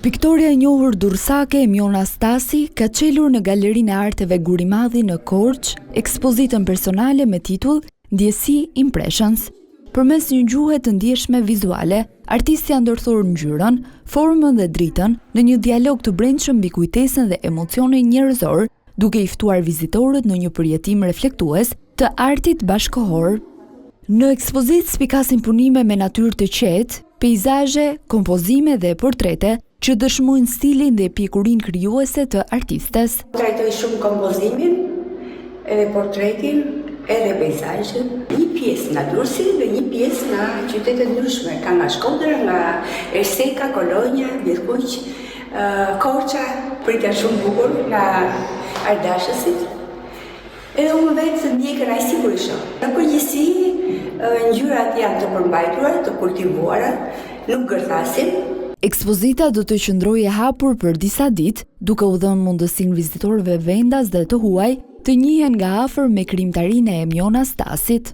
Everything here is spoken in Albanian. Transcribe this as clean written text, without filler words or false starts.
Piktoria e njohur dursake Emiona Stasi ka çelur në Galerinë e Arteve Gurimadhi në Korçë ekspozitën personale me titull Ndjesi Impressions. Përmes një gjuhe të ndjeshme vizuale, artistja ndërthor ngjyrën, formën dhe dritën në një dialog të brendshëm mbi kujtesën dhe emocionin njerëzor, duke i ftuar vizitorët në një përjetim reflektues të artit bashkëkohor. Në ekspozitë spikasin punime me natyrë të qetë, peizazhe, kompozime dhe portrete që dëshmojnë stilin dhe pjekurinë krijuese të artistes. Trajtoj shumë kompozimin, edhe portretin, edhe peizazhin, një pjesë nga Durrësi dhe një pjesë nga qytete ndryshme, ka nga Shkodra, nga Erseka, Kolonja, Vjetkuq, Korça, pritja shumë bukur nga Ardashësit. Edhe unë vetë ndjej kënaqësi kur i shoh. Në përgjithësi, ngjyrat janë të përmbajtura, të kultivuara, nuk gërthasin. Ekspozita do të qëndrojë e hapur për disa ditë, duke u dhënë mundësinë vizitorëve vendas dhe të huaj të njihen nga afër me krijimtarinë e Emiona Stasit.